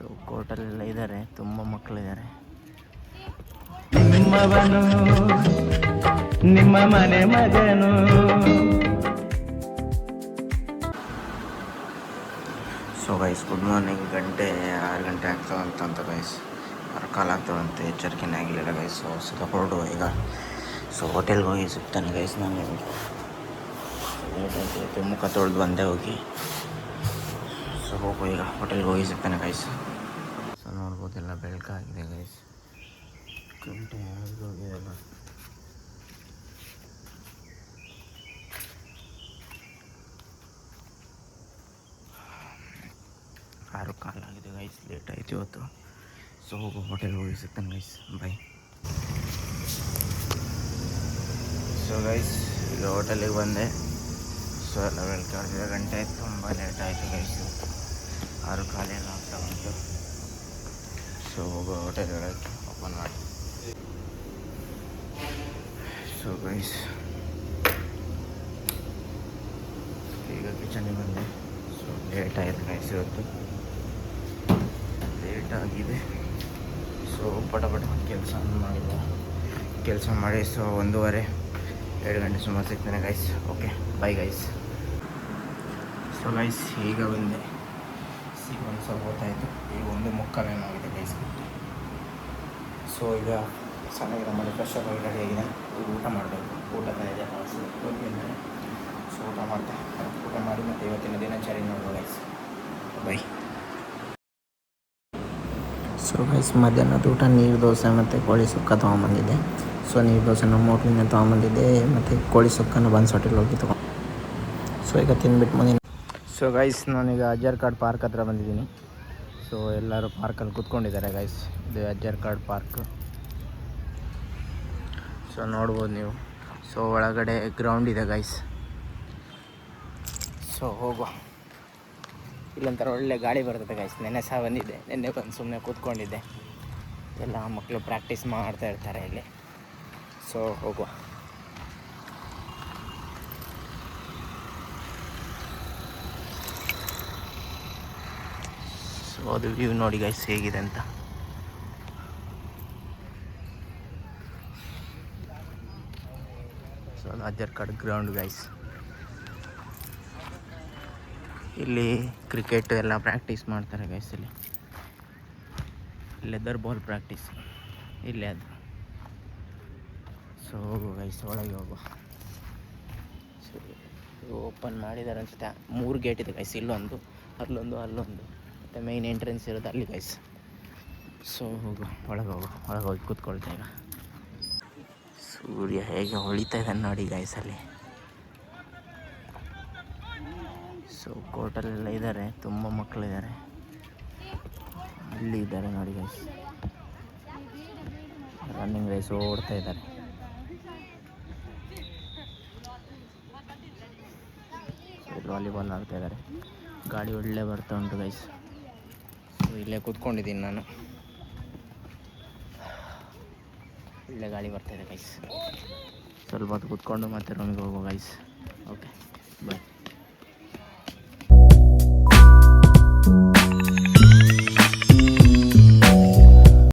So ಕೋರ್ಟಲ್ಲೆಲ್ಲ ಇದ್ದಾರೆ, ತುಂಬ ಮಕ್ಕಳಿದ್ದಾರೆ. ನಿಮ್ಮವನು ನಿಮ್ಮ ಮನೆ ಮಗನು. So guys good morning. 6 ಗಂಟೆ ಆಗ್ತದಂತ ಗೈಸ್, 6 ಕಾಲ ಆಗ್ತದಂತೆ. ಎಚ್ಚರಿಕೆನೇ ಆಗಿಲ್ಲ ಗೈಸ್. ಸೊ ಸದ ಹೊರಡುವ ಈಗ. ಸೊ ಹೋಟೆಲ್ಗೆ ಹೋಗಿ ಸಿಗ್ತಾನೆ ಗೈಸ್. ನಾನು ಲೇಟ್ ಆಯ್ತು, ಮುಖ ತೊಳೆದು ಬಂದೆ ಹೋಗಿ. ಸೊ ಹೋಗು ಈಗ, ಹೋಟೆಲ್ಗೆ ಹೋಗಿ ಸಿಗ್ತಾನೆ ಗೈಸ್. ಸೊ ನೋಡ್ಬೋದೆಲ್ಲ ಬೆಳಕಾಗಿದೆ ಗೈಸ್. ಗಂಟೆ ಹೋಗಿದೆಲ್ಲ. ಆರು ಕಾಲಾಗಿದೆ ಗೈಸ್, ಲೇಟ್ ಆಯ್ತು ಇವತ್ತು. ಸೊ ಹೋಗು, ಹೋಟೆಲ್ಗೆ ಹೋಗಿ ಸಿಗ್ತಾನೆ ಗೈಸ್. ಬಾಯ್. ಸೊ ಗೈಸ್ ಈಗ ಹೋಟೆಲಿಗೆ ಬಂದೆ. ಸೊ ಎಲ್ಲ ಬೆಳಕಾಗಿದೆ, ಗಂಟೆ ಆಯ್ತು, ತುಂಬ ಲೇಟ್ ಆಯಿತು ಗೈಸ್. 6 ಕಾಲೆಲ್ಲ ಆಗ್ತಾ ಉಂಟು. ಸೊ ಹೋಗೋ ಹೋಟೆಲ್ ಒಳಗೆ ಓಪನ್ ಮಾಡಿ. ಸೊ ಗೈಸ್ ಈಗ ಕಿಚನಿಗೆ ಬಂದೆ. ಸೊ ಲೇಟ್ ಆಯಿತು ಗೈಸ್, ಇವತ್ತು ಲೇಟ್ ಆಗಿದೆ. ಸೊ ಪಟ ಕೆಲಸ ಮಾಡಿ ಸೊ 1:30-2 ಗಂಟೆ ಸುಮಾರು ಸಿಗ್ತಾನೆ guys. Okay bye guys. So guys ಈಗ ಬಂದೆ. ಒಂದು ಸ್ವಲ್ಪ ಹೊತ್ತಾಯಿತು, ಈಗ 1:45 ಆಗಿದೆ ಗೈಸ್. ಸೊ ಈಗ ಚೆನ್ನಾಗಿರೋ ಮಾಡಿ ಫ್ರೆಶ್ ಆಗಿ ರೆಡಿ ಆಗಿದೆ. ಊಟ ಮಾಡಬೇಕು. ಊಟ ಇದೆ ಹೋಗಿದ್ದಾರೆ. ಸೊ ಊಟ ಮಾಡಿ ಮತ್ತು ಇವತ್ತಿನ ದಿನಚರಿ ನೋಡುವ ಗೈಸ್. ಬೈ. ಸೊ ಗೈಸ್ ಮಧ್ಯಾಹ್ನದ ಊಟ ನೀರು ದೋಸೆ ಮತ್ತು ಕೋಳಿ ಸುಕ್ಕ ತೊಗೊಂಬಂದಿದ್ದೆ. ಸೊ ನೀರು ದೋಸೆ ನಮ್ಮ ಹೋಟ್ಲಿಂದ ತೊಗೊಂಬಂದಿದ್ದೆ, ಮತ್ತು ಕೋಳಿ ಸುಕ್ಕನ ಬನ್ಸ್ ಹೋಟೆಲ್ ಹೋಗಿ ತೊಗೊಂಡು. ಸೊ ಈಗ ತಿಂದ್ಬಿಟ್ಟು ಬಂದಿನಿ. ಸೊ ಗೈಸ್ ನಾನೀಗ ಅಜ್ಜರ್ಕಾಡು ಪಾರ್ಕ್ ಹತ್ರ ಬಂದಿದ್ದೀನಿ. ಸೊ ಎಲ್ಲರೂ ಪಾರ್ಕಲ್ಲಿ ಕೂತ್ಕೊಂಡಿದ್ದಾರೆ ಗೈಸ್. ಇದು ಅಜ್ಜರ್ಕಾಡು ಪಾರ್ಕ್. ಸೊ ನೋಡ್ಬೋದು ನೀವು. ಸೊ ಒಳಗಡೆ ಗ್ರೌಂಡ್ ಇದೆ ಗೈಸ್. ಸೊ ಹೋಗುವ. ಇಲ್ಲೊಂಥರ ಒಳ್ಳೆ ಗಾಳಿ ಬರ್ತದೆ ಗೈಸ್. ನೆನ್ನೆ ಸಹ ಬಂದಿದ್ದೆ. ನೆನ್ನೆ ಬಂದು ಸುಮ್ಮನೆ ಕೂತ್ಕೊಂಡಿದ್ದೆ. ಎಲ್ಲ ಮಕ್ಕಳು ಪ್ರಾಕ್ಟೀಸ್ ಮಾಡ್ತಾ ಇರ್ತಾರೆ ಇಲ್ಲಿ. ಸೊ ಹೋಗುವ. ಸೊ ಅದು ವ್ಯೂ ನೋಡಿ ಗೈಸ್ ಹೇಗಿದೆ ಅಂತ. ಸೊ ಅದು ಅಜ್ಜರ್ಕಾಡು ಗ್ರೌಂಡ್ ಗೈಸ್. ಇಲ್ಲಿ ಕ್ರಿಕೆಟ್ ಎಲ್ಲ ಪ್ರಾಕ್ಟೀಸ್ ಮಾಡ್ತಾರೆ ಗೈಸ್. ಇಲ್ಲಿ ಲೆದರ್ ಬಾಲ್ ಪ್ರಾಕ್ಟೀಸ್ ಇಲ್ಲೇ ಅದು. ಸೊ ಹೋಗುವ ಗೈಸ್, ಒಳಗೆ ಹೋಗುವ. ಸೊ ಓಪನ್ ಮಾಡಿದ್ದಾರೆ ಅನಿಸುತ್ತೆ. 3 ಗೇಟ್ ಇದೆ ಗೈಸ್. ಇಲ್ಲೊಂದು, ಅಲ್ಲೊಂದು ಮತ್ತು ಮೇಯ್ನ್ ಎಂಟ್ರೆನ್ಸ್ ಇರೋದು ಅಲ್ಲಿ ಗೈಸ್. ಸೊ ಒಳಗೆ ಹೋಗಿ ಕೂತ್ಕೊಳ್ತಾ ಈಗ. ಸೂರ್ಯ ಹೇಗೆ ಹೊಳಿತಾ ಇದ್ದಾನೆ ನೋಡಿ ಗೈಸ್ ಅಲ್ಲಿ. ಸೊ ಕೋರ್ಟಲ್ಲೆಲ್ಲ ಇದ್ದಾರೆ, ತುಂಬ ಮಕ್ಕಳಿದ್ದಾರೆ. ಅಲ್ಲಿ ಇದ್ದಾರೆ ನೋಡಿ ಗೈಸ್, ರನ್ನಿಂಗ್ ರೇಸ್ ಓಡ್ತಾ ಇದ್ದಾರೆ. ವಾಲಿಬಾಲ್ ಆಡ್ತಾ ಇದ್ದಾರೆ. ಗಾಳಿ ಒಳ್ಳೆ ಬರ್ತಾ ಉಂಟು ಗೈಸ್. ಸೊ ಇಲ್ಲೇ ಕೂತ್ಕೊಂಡಿದ್ದೀನಿ ನಾನು. ಒಳ್ಳೆ ಗಾಳಿ ಬರ್ತಾಯಿದೆ ಗೈಸ್. ಸ್ವಲ್ಪ ಹೊತ್ತು ಕೂತ್ಕೊಂಡು ಮತ್ತೆ ರೂಮಿಗೆ ಹೋಗೋ ಗೈಸ್. ಓಕೆ ಬಾಯ್.